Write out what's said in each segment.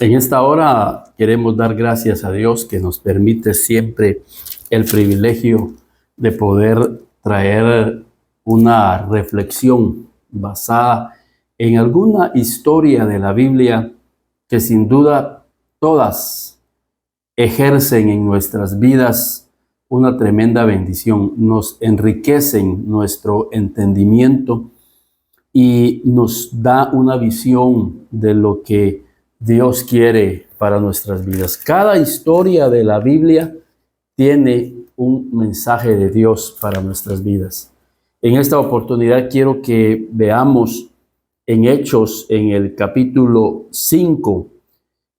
En esta hora queremos dar gracias a Dios que nos permite siempre el privilegio de poder traer una reflexión basada en alguna historia de la Biblia que sin duda todas ejercen en nuestras vidas una tremenda bendición, nos enriquecen nuestro entendimiento y nos da una visión de lo que Dios quiere para nuestras vidas. Cada historia de la Biblia tiene un mensaje de Dios para nuestras vidas. En esta oportunidad quiero que veamos en Hechos, en el capítulo 5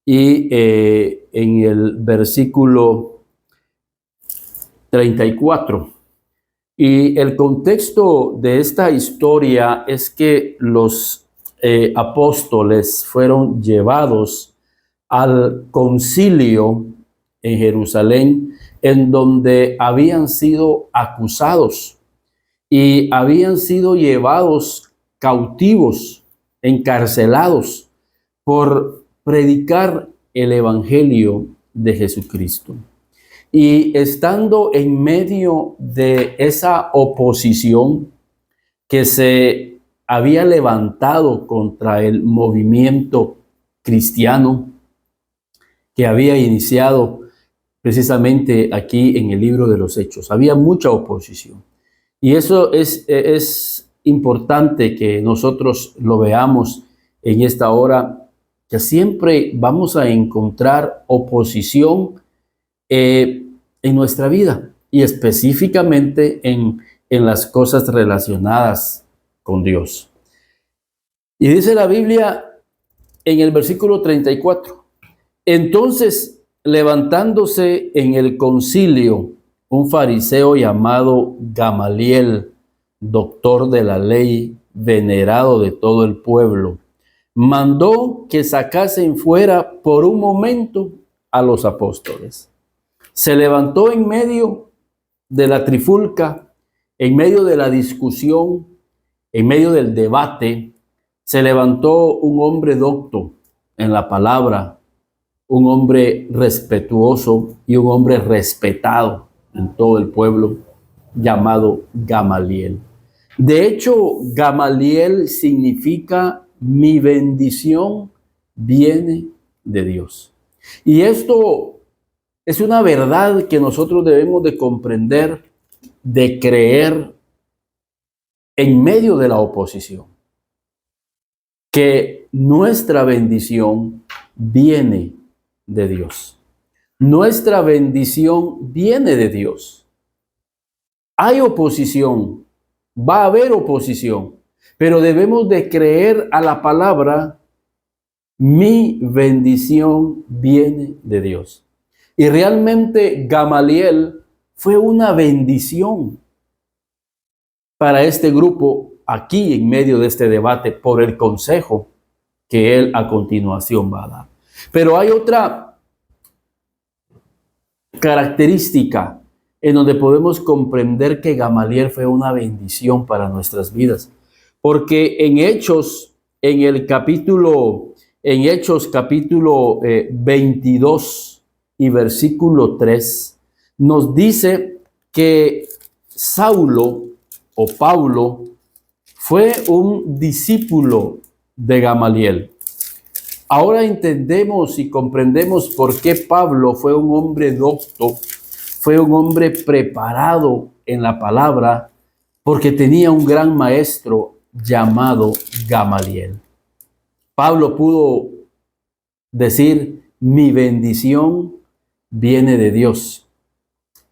y en el versículo 34. Y el contexto de esta historia es que los apóstoles fueron llevados al concilio en Jerusalén, en donde habían sido acusados y habían sido llevados cautivos, encarcelados por predicar el evangelio de Jesucristo. Y estando en medio de esa oposición que se había levantado contra el movimiento cristiano que había iniciado precisamente aquí en el libro de los Hechos, había mucha oposición. Y eso es importante que nosotros lo veamos en esta hora, que siempre vamos a encontrar oposición en nuestra vida y específicamente en las cosas relacionadas con Dios. Y dice la Biblia en el versículo 34, entonces levantándose en el concilio un fariseo llamado Gamaliel, doctor de la ley, venerado de todo el pueblo, mandó que sacasen fuera por un momento a los apóstoles. Se levantó en medio de la trifulca, en medio de la discusión, en medio del debate, se levantó un hombre docto en la palabra, un hombre respetuoso y un hombre respetado en todo el pueblo, llamado Gamaliel. De hecho, Gamaliel significa mi bendición viene de Dios. Y esto es una verdad que nosotros debemos de comprender, de creer en medio de la oposición, que nuestra bendición viene de Dios. Nuestra bendición viene de Dios. Hay oposición, va a haber oposición, pero debemos de creer a la palabra, mi bendición viene de Dios. Y realmente Gamaliel fue una bendición para este grupo aquí en medio de este debate por el consejo que él a continuación va a dar. Pero hay otra característica en donde podemos comprender que Gamaliel fue una bendición para nuestras vidas. Porque en Hechos, capítulo 22 y versículo 3, nos dice que Saulo o Pablo fue un discípulo de Gamaliel. Ahora entendemos y comprendemos por qué Pablo fue un hombre docto, fue un hombre preparado en la palabra, porque tenía un gran maestro llamado Gamaliel. Pablo pudo decir, mi bendición viene de Dios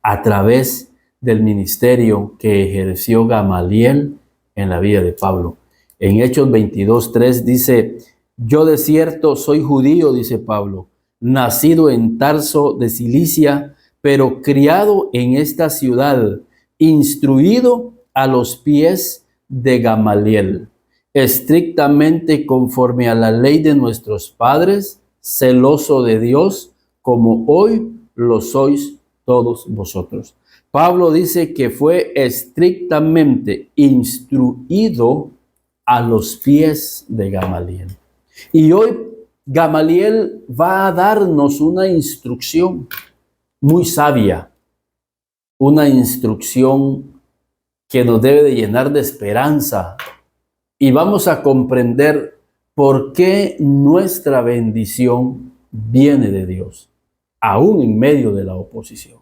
a través del ministerio que ejerció Gamaliel en la vida de Pablo. En Hechos 22:3 dice, yo de cierto soy judío, dice Pablo, nacido en Tarso de Cilicia, pero criado en esta ciudad, instruido a los pies de Gamaliel, estrictamente conforme a la ley de nuestros padres, celoso de Dios, como hoy lo sois todos vosotros. Pablo dice que fue estrictamente instruido a los pies de Gamaliel. Y hoy Gamaliel va a darnos una instrucción muy sabia, una instrucción que nos debe de llenar de esperanza, y vamos a comprender por qué nuestra bendición viene de Dios, aún en medio de la oposición.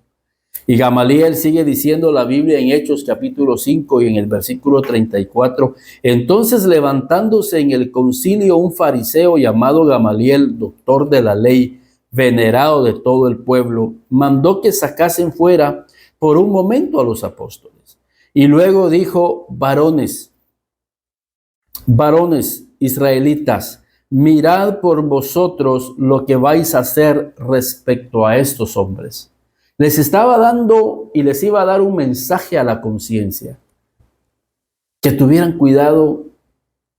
Y Gamaliel sigue diciendo la Biblia en Hechos capítulo 5 y en el versículo 34. Entonces, levantándose en el concilio un fariseo llamado Gamaliel, doctor de la ley, venerado de todo el pueblo, mandó que sacasen fuera por un momento a los apóstoles. Y luego dijo: varones israelitas, mirad por vosotros lo que vais a hacer respecto a estos hombres. Les estaba dando y les iba a dar un mensaje a la conciencia, que tuvieran cuidado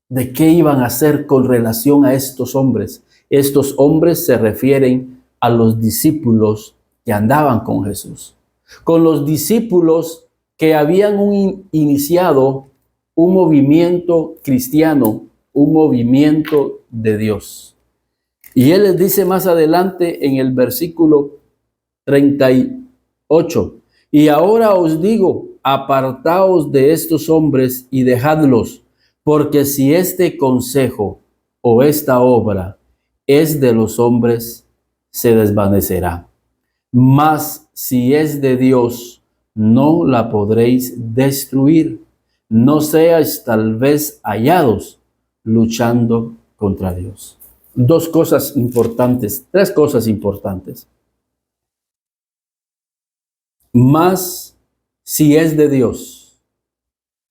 de qué iban a hacer con relación a estos hombres. Estos hombres se refieren a los discípulos que andaban con Jesús, con los discípulos que habían iniciado un movimiento cristiano, un movimiento de Dios. Y él les dice más adelante en el versículo 38: y ahora os digo, apartaos de estos hombres y dejadlos, porque si este consejo o esta obra es de los hombres, se desvanecerá. Mas si es de Dios, no la podréis destruir. No seáis tal vez hallados luchando contra Dios. Dos cosas importantes, tres cosas importantes. Mas si es de Dios,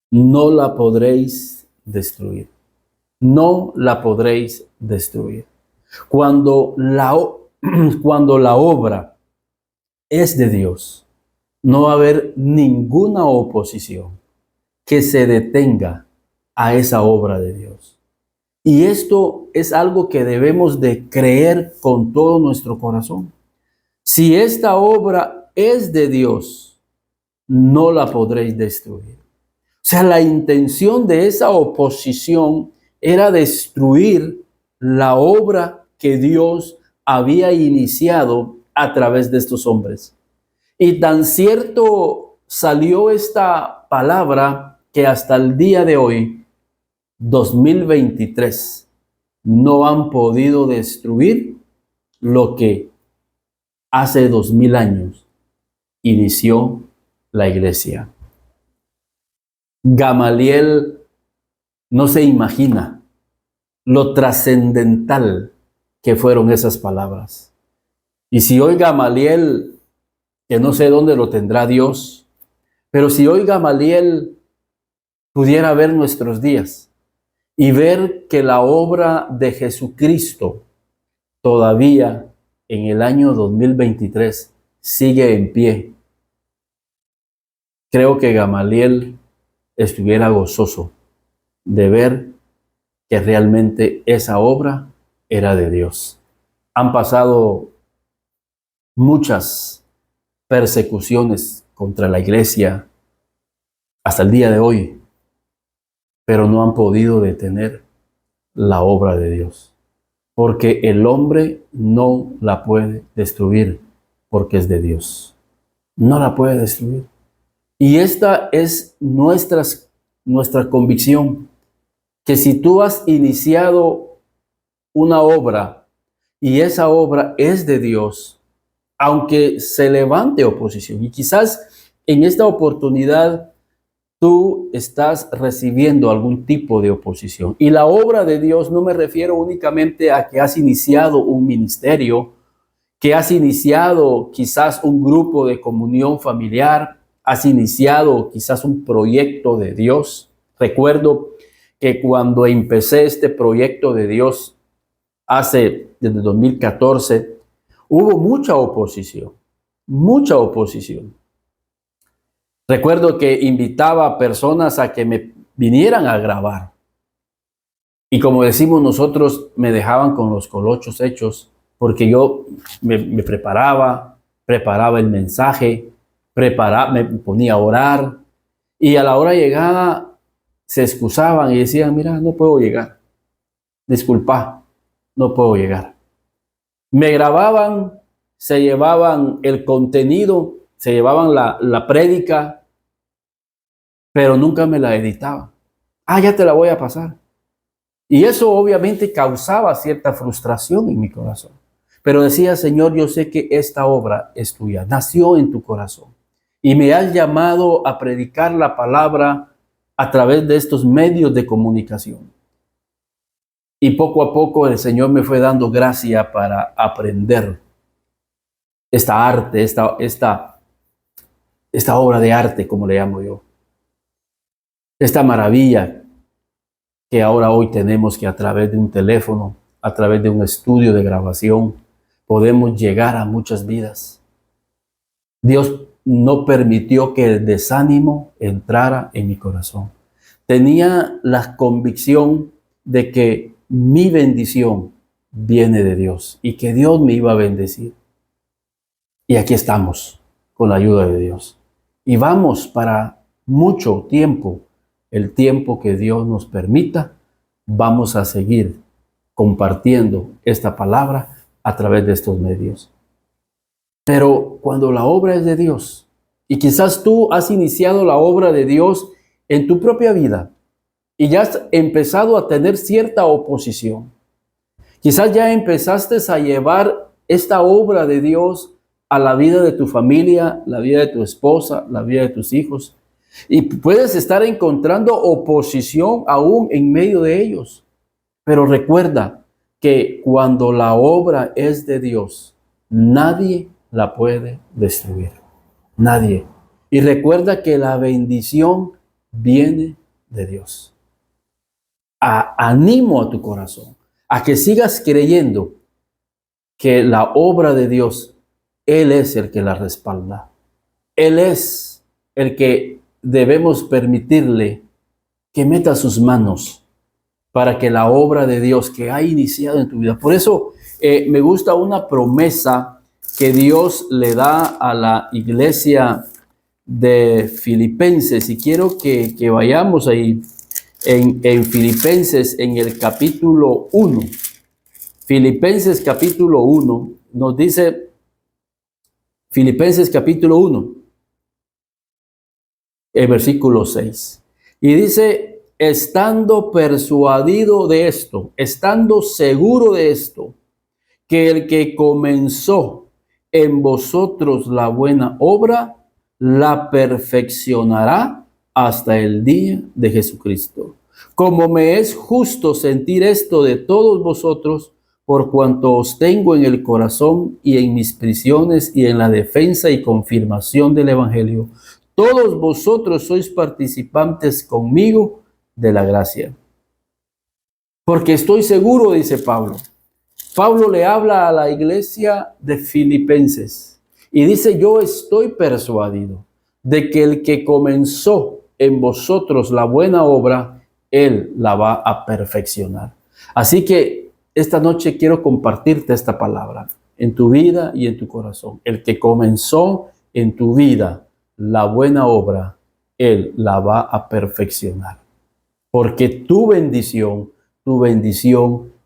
no la podréis destruir. No la podréis destruir. Cuando la obra es de Dios, no va a haber ninguna oposición que se detenga a esa obra de Dios. Y esto es algo que debemos de creer con todo nuestro corazón. Si esta obra es de Dios, no la podréis destruir. O sea, la intención de esa oposición era destruir la obra que Dios había iniciado a través de estos hombres. Y tan cierto salió esta palabra que hasta el día de hoy, 2023, no han podido destruir lo que hace 2000 años inició la iglesia. Gamaliel no se imagina lo trascendental que fueron esas palabras. Y si hoy Gamaliel, que no sé dónde lo tendrá Dios, pero si hoy Gamaliel pudiera ver nuestros días y ver que la obra de Jesucristo todavía en el año 2023 sigue en pie, creo que Gamaliel estuviera gozoso de ver que realmente esa obra era de Dios. Han pasado muchas persecuciones contra la iglesia hasta el día de hoy, pero no han podido detener la obra de Dios, porque el hombre no la puede destruir, porque es de Dios. No la puede destruir. Y esta es nuestra convicción, que si tú has iniciado una obra y esa obra es de Dios, aunque se levante oposición, y quizás en esta oportunidad tú estás recibiendo algún tipo de oposición. Y la obra de Dios no me refiero únicamente a que has iniciado un ministerio, que has iniciado quizás un grupo de comunión familiar, has iniciado quizás un proyecto de Dios. Recuerdo que cuando empecé este proyecto de Dios desde 2014, hubo mucha oposición, mucha oposición. Recuerdo que invitaba a personas a que me vinieran a grabar. Y como decimos nosotros, me dejaban con los colochos hechos, porque yo me preparaba el mensaje, me ponía a orar, y a la hora llegada se excusaban y decían: mira, no puedo llegar, disculpa, no puedo llegar. Me grababan, se llevaban el contenido, se llevaban la prédica, pero nunca me la editaban. Ya te la voy a pasar. Y eso obviamente causaba cierta frustración en mi corazón. Pero decía, Señor, yo sé que esta obra es tuya, nació en tu corazón. Y me has llamado a predicar la palabra a través de estos medios de comunicación. Y poco a poco el Señor me fue dando gracia para aprender esta arte, esta obra de arte, como le llamo yo. Esta maravilla que ahora hoy tenemos, que a través de un teléfono, a través de un estudio de grabación, podemos llegar a muchas vidas. Dios no permitió que el desánimo entrara en mi corazón. Tenía la convicción de que mi bendición viene de Dios y que Dios me iba a bendecir. Y aquí estamos, con la ayuda de Dios. Y vamos para mucho tiempo, el tiempo que Dios nos permita, vamos a seguir compartiendo esta palabra a través de estos medios. Pero cuando la obra es de Dios, y quizás tú has iniciado la obra de Dios en tu propia vida, y ya has empezado a tener cierta oposición. Quizás ya empezaste a llevar esta obra de Dios a la vida de tu familia, la vida de tu esposa, la vida de tus hijos. Y puedes estar encontrando oposición aún en medio de ellos. Pero recuerda que cuando la obra es de Dios, nadie la puede destruir. Nadie. Y recuerda que la bendición viene de Dios. Animo a tu corazón a que sigas creyendo que la obra de Dios, Él es el que la respalda. Él es el que debemos permitirle que meta sus manos para que la obra de Dios que ha iniciado en tu vida. Por eso me gusta una promesa que Dios le da a la iglesia de Filipenses, y quiero que vayamos ahí en Filipenses, en el capítulo 1. Filipenses capítulo 1 nos dice, Filipenses capítulo 1, el versículo 6. Y dice, estando persuadido de esto, estando seguro de esto, que el que comenzó en vosotros la buena obra, la perfeccionará hasta el día de Jesucristo. Como me es justo sentir esto de todos vosotros, por cuanto os tengo en el corazón y en mis prisiones y en la defensa y confirmación del Evangelio, todos vosotros sois participantes conmigo de la gracia. Porque estoy seguro, dice Pablo. Pablo le habla a la iglesia de Filipenses y dice, yo estoy persuadido de que el que comenzó en vosotros la buena obra, Él la va a perfeccionar. Así que esta noche quiero compartirte esta palabra en tu vida y en tu corazón. El que comenzó en tu vida la buena obra, Él la va a perfeccionar. Porque tu bendición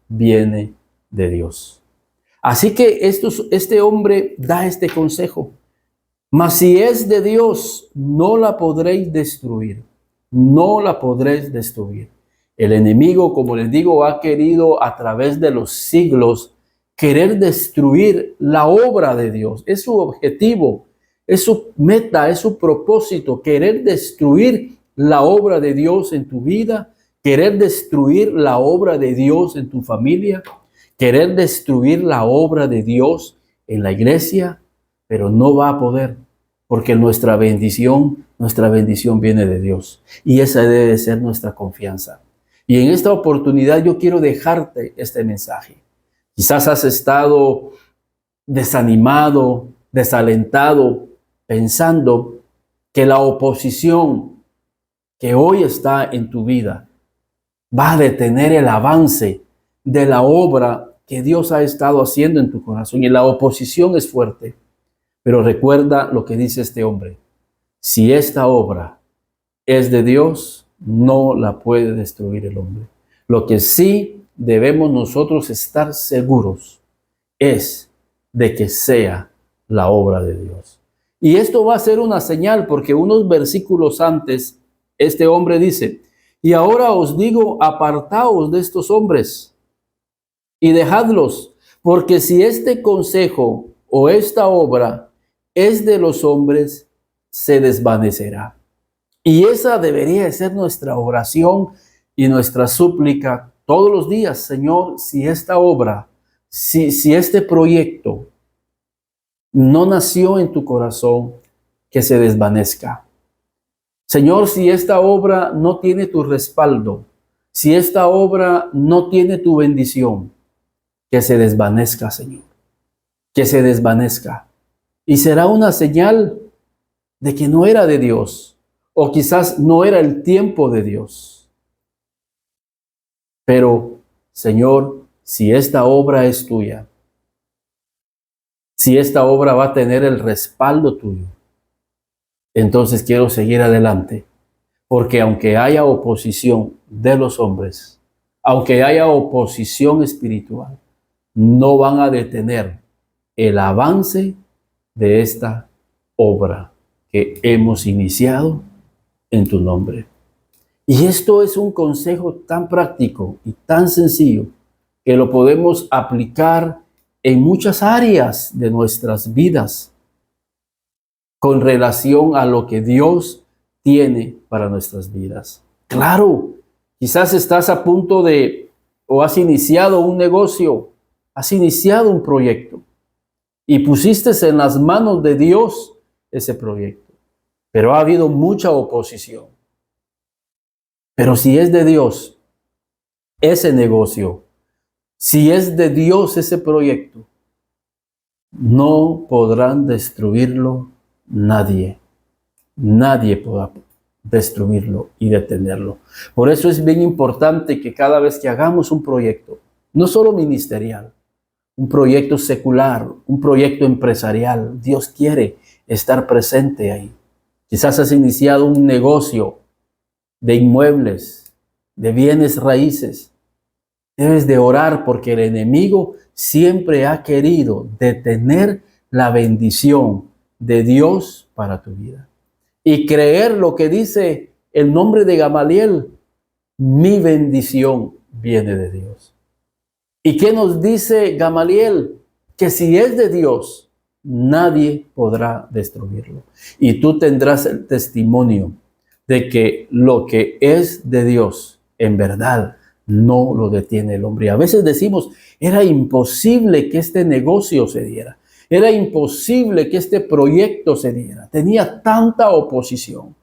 viene de Dios. Así que este hombre da este consejo. Mas si es de Dios, no la podréis destruir. No la podréis destruir. El enemigo, como les digo, ha querido a través de los siglos querer destruir la obra de Dios. Es su objetivo, es su meta, es su propósito, querer destruir la obra de Dios en tu vida, querer destruir la obra de Dios en tu familia, querer destruir la obra de Dios en la iglesia, pero no va a poder, porque nuestra bendición viene de Dios. Y esa debe ser nuestra confianza. Y en esta oportunidad yo quiero dejarte este mensaje. Quizás has estado desanimado, desalentado, pensando que la oposición que hoy está en tu vida va a detener el avance de la obra que Dios ha estado haciendo en tu corazón. Y la oposición es fuerte. Pero recuerda lo que dice este hombre. Si esta obra es de Dios, no la puede destruir el hombre. Lo que sí debemos nosotros estar seguros es de que sea la obra de Dios. Y esto va a ser una señal, porque unos versículos antes, este hombre dice, y ahora os digo, apartaos de estos hombres y dejadlos, porque si este consejo o esta obra es de los hombres, se desvanecerá. Y esa debería de ser nuestra oración y nuestra súplica todos los días. Señor, si esta obra, si este proyecto no nació en tu corazón, que se desvanezca. Señor, si esta obra no tiene tu respaldo, si esta obra no tiene tu bendición, que se desvanezca, Señor, que se desvanezca. Y será una señal de que no era de Dios, o quizás no era el tiempo de Dios. Pero, Señor, si esta obra es tuya, si esta obra va a tener el respaldo tuyo, entonces quiero seguir adelante. Porque aunque haya oposición de los hombres, aunque haya oposición espiritual, no van a detener el avance de esta obra que hemos iniciado en tu nombre. Y esto es un consejo tan práctico y tan sencillo que lo podemos aplicar en muchas áreas de nuestras vidas con relación a lo que Dios tiene para nuestras vidas. Claro, quizás estás a punto de, o has iniciado un negocio, has iniciado un proyecto y pusiste en las manos de Dios ese proyecto, pero ha habido mucha oposición. Pero si es de Dios ese negocio, si es de Dios ese proyecto, no podrán destruirlo nadie. Nadie podrá destruirlo y detenerlo. Por eso es bien importante que cada vez que hagamos un proyecto, no solo ministerial, un proyecto secular, un proyecto empresarial, Dios quiere estar presente ahí. Quizás has iniciado un negocio de inmuebles, de bienes raíces. Debes de orar porque el enemigo siempre ha querido detener la bendición de Dios para tu vida. Y creer lo que dice el nombre de Gamaliel, mi bendición viene de Dios. ¿Y qué nos dice Gamaliel? Que si es de Dios, nadie podrá destruirlo. Y tú tendrás el testimonio de que lo que es de Dios, en verdad, no lo detiene el hombre. Y a veces decimos, era imposible que este negocio se diera. Era imposible que este proyecto se diera. Tenía tanta oposición.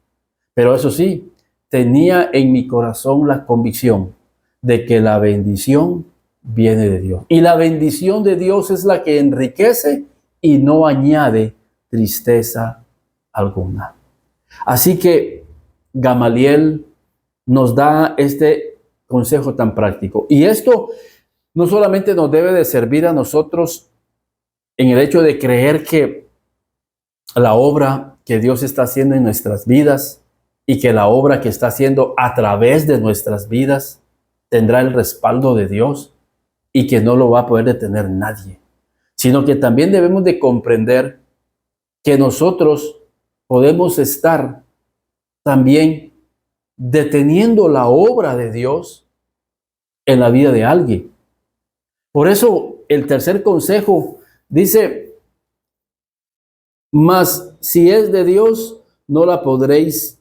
Pero eso sí, tenía en mi corazón la convicción de que la bendición viene de Dios. Y la bendición de Dios es la que enriquece y no añade tristeza alguna. Así que Gamaliel nos da este consejo tan práctico. Y esto no solamente nos debe de servir a nosotros en el hecho de creer que la obra que Dios está haciendo en nuestras vidas y que la obra que está haciendo a través de nuestras vidas tendrá el respaldo de Dios y que no lo va a poder detener nadie, sino que también debemos de comprender que nosotros podemos estar también deteniendo la obra de Dios en la vida de alguien. Por eso el tercer consejo dice, mas si es de Dios, no la podréis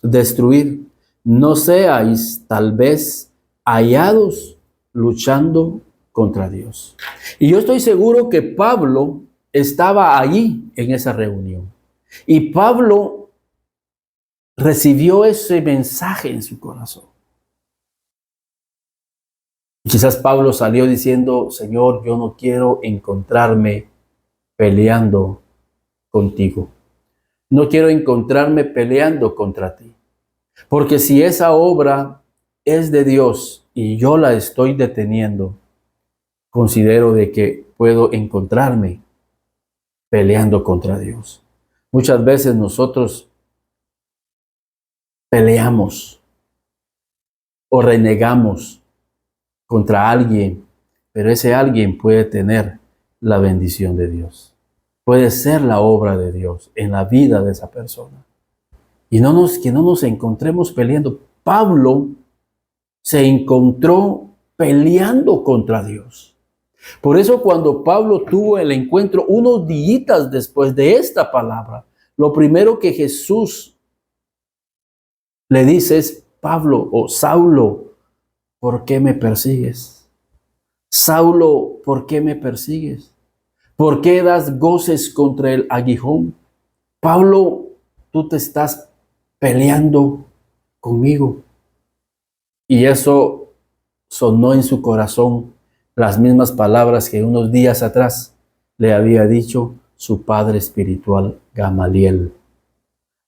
destruir. No seáis tal vez hallados luchando contra Dios. Y yo estoy seguro que Pablo estaba allí en esa reunión. Y Pablo recibió ese mensaje en su corazón. Quizás Pablo salió diciendo, Señor, yo no quiero encontrarme peleando contigo. No quiero encontrarme peleando contra ti. Porque si esa obra es de Dios y yo la estoy deteniendo, considero de que puedo encontrarme peleando contra Dios. Muchas veces nosotros peleamos o renegamos contra alguien, pero ese alguien puede tener la bendición de Dios. Puede ser la obra de Dios en la vida de esa persona. Y que no nos encontremos peleando. Pablo se encontró peleando contra Dios. Por eso cuando Pablo tuvo el encuentro unos días después de esta palabra, lo primero que Jesús le dice es: Pablo o Saulo, ¿por qué me persigues? Saulo, ¿por qué me persigues? ¿Por qué das goces contra el aguijón? Pablo, tú te estás peleando conmigo. Y eso sonó en su corazón las mismas palabras que unos días atrás le había dicho su padre espiritual, Gamaliel.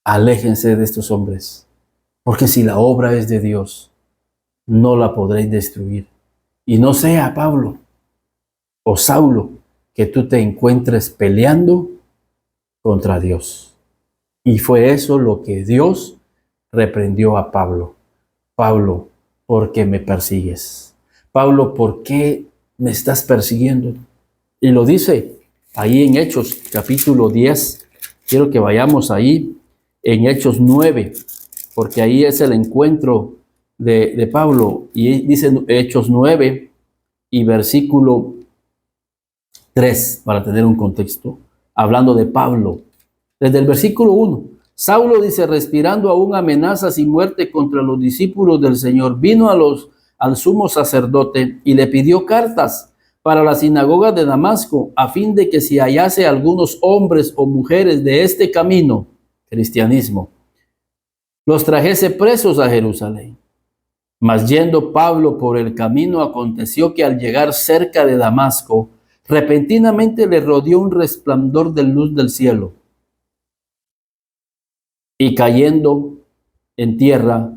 Aléjense de estos hombres, porque si la obra es de Dios, no la podréis destruir. Y no sea, Pablo o Saulo, que tú te encuentres peleando contra Dios. Y fue eso lo que Dios reprendió a Pablo. Pablo, ¿por qué me persigues? Pablo, ¿por qué me estás persiguiendo? Y lo dice ahí en Hechos capítulo 10. Quiero que vayamos ahí en Hechos 9, porque ahí es el encuentro de Pablo. Y dice Hechos 9 y versículo 3, para tener un contexto, hablando de Pablo. Desde el versículo 1, Saulo dice: respirando aún amenazas y muerte contra los discípulos del Señor, vino al sumo sacerdote y le pidió cartas para la sinagoga de Damasco, a fin de que si hallase algunos hombres o mujeres de este camino, cristianismo, los trajese presos a Jerusalén. Mas yendo Pablo por el camino, aconteció que al llegar cerca de Damasco, repentinamente le rodeó un resplandor de luz del cielo. Y cayendo en tierra,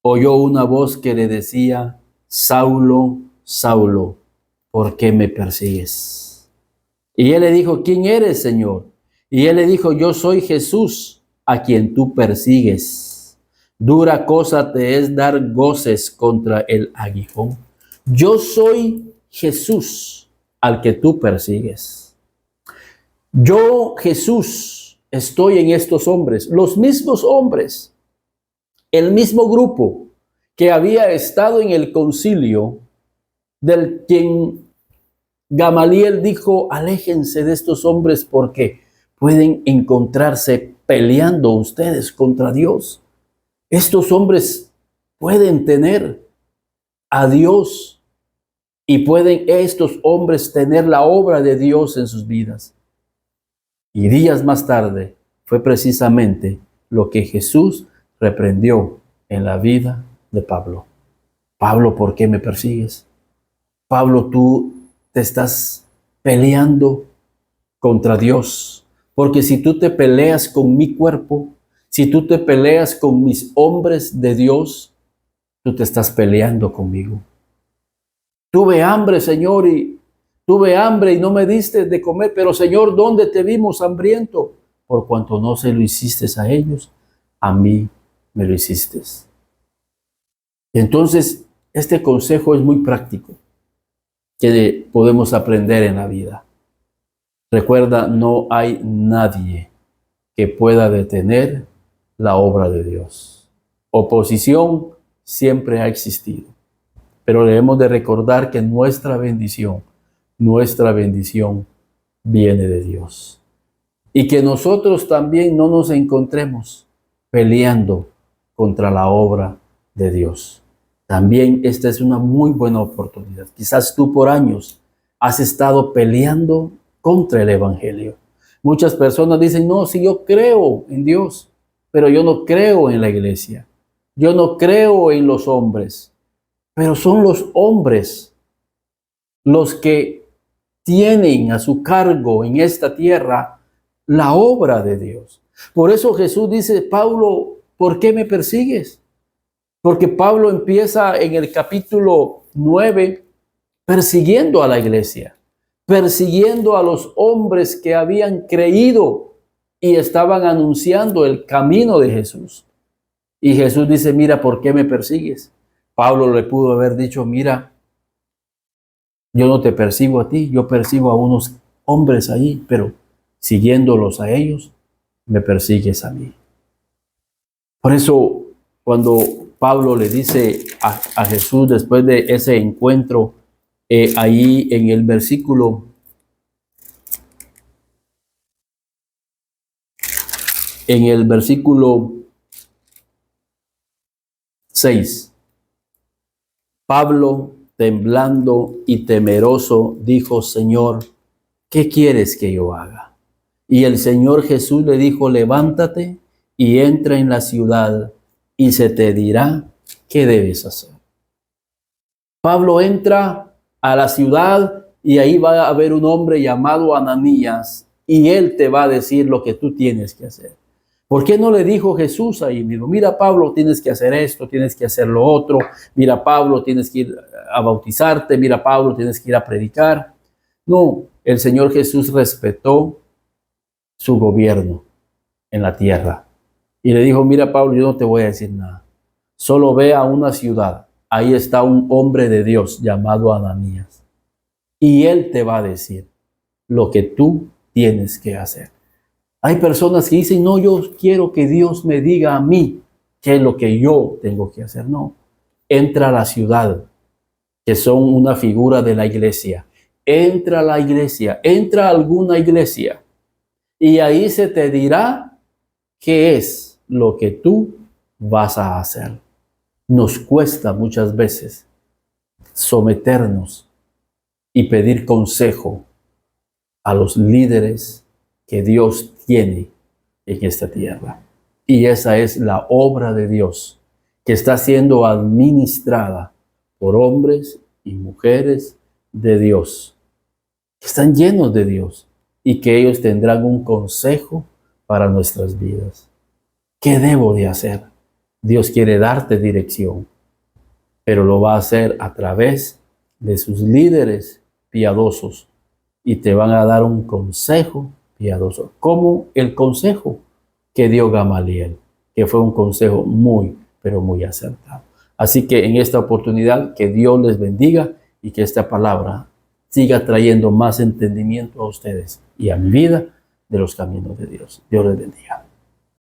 oyó una voz que le decía: Saulo, Saulo, ¿por qué me persigues? Y él le dijo: ¿quién eres, Señor? Y él le dijo: yo soy Jesús, a quien tú persigues. Dura cosa te es dar goces contra el aguijón. Yo soy Jesús, al que tú persigues. Yo, Jesús, estoy en estos hombres, los mismos hombres, el mismo grupo que había estado en el concilio, del quien Gamaliel dijo: aléjense de estos hombres porque pueden encontrarse peleando ustedes contra Dios. Estos hombres pueden tener a Dios y pueden estos hombres tener la obra de Dios en sus vidas. Y días más tarde fue precisamente lo que Jesús reprendió en la vida de Pablo. Pablo, ¿por qué me persigues? Pablo, tú te estás peleando contra Dios, porque si tú te peleas con mi cuerpo, si tú te peleas con mis hombres de Dios, tú te estás peleando conmigo. Tuve hambre, Señor, y no me diste de comer, pero Señor, ¿dónde te vimos hambriento? Por cuanto no se lo hiciste a ellos, a mí me lo hiciste. Entonces, este consejo es muy práctico que podemos aprender en la vida. Recuerda, no hay nadie que pueda detener la obra de Dios. Oposición siempre ha existido, pero debemos de recordar que nuestra bendición viene de Dios. Y que nosotros también no nos encontremos peleando contra la obra de Dios. También esta es una muy buena oportunidad. Quizás tú por años has estado peleando contra el evangelio. Muchas personas dicen: no, si yo creo en Dios, pero yo no creo en la iglesia. Yo no creo en los hombres. Pero son los hombres los que tienen a su cargo en esta tierra la obra de Dios. Por eso Jesús dice: Pablo, ¿por qué me persigues? Porque Pablo empieza en el capítulo 9 persiguiendo a la iglesia, persiguiendo a los hombres que habían creído y estaban anunciando el camino de Jesús. Y Jesús dice: mira, ¿por qué me persigues? Pablo le pudo haber dicho: mira, Yo no te persigo a ti, yo persigo a unos hombres ahí, pero siguiéndolos a ellos, me persigues a mí. Por eso, cuando Pablo le dice a Jesús después de ese encuentro, ahí en el versículo 6, Pablo, temblando y temeroso, dijo: Señor, ¿qué quieres que yo haga? Y el Señor Jesús le dijo: levántate y entra en la ciudad, y se te dirá qué debes hacer. Pablo entra a la ciudad y ahí va a haber un hombre llamado Ananías, y él te va a decir lo que tú tienes que hacer. ¿Por qué no le dijo Jesús ahí mismo? Mira, Pablo, tienes que hacer esto, tienes que hacer lo otro. Mira, Pablo, tienes que ir a bautizarte. Mira, Pablo, tienes que ir a predicar. No, el Señor Jesús respetó su gobierno en la tierra y le dijo: mira, Pablo, yo no te voy a decir nada. Solo ve a una ciudad. Ahí está un hombre de Dios llamado Ananías. Y él te va a decir lo que tú tienes que hacer. Hay personas que dicen: no, yo quiero que Dios me diga a mí qué es lo que yo tengo que hacer. No, entra a la ciudad, que son una figura de la iglesia. Entra a la iglesia, entra a alguna iglesia, y ahí se te dirá qué es lo que tú vas a hacer. Nos cuesta muchas veces someternos y pedir consejo a los líderes que Dios tiene en esta tierra. Y esa es la obra de Dios, que está siendo administrada por hombres y mujeres de Dios, que están llenos de Dios y que ellos tendrán un consejo para nuestras vidas. ¿Qué debo de hacer? Dios quiere darte dirección, pero lo va a hacer a través de sus líderes piadosos, y te van a dar un consejo piadoso, como el consejo que dio Gamaliel, que fue un consejo muy, pero muy acertado. Así que en esta oportunidad, que Dios les bendiga y que esta palabra siga trayendo más entendimiento a ustedes y a mi vida de los caminos de Dios. Dios les bendiga.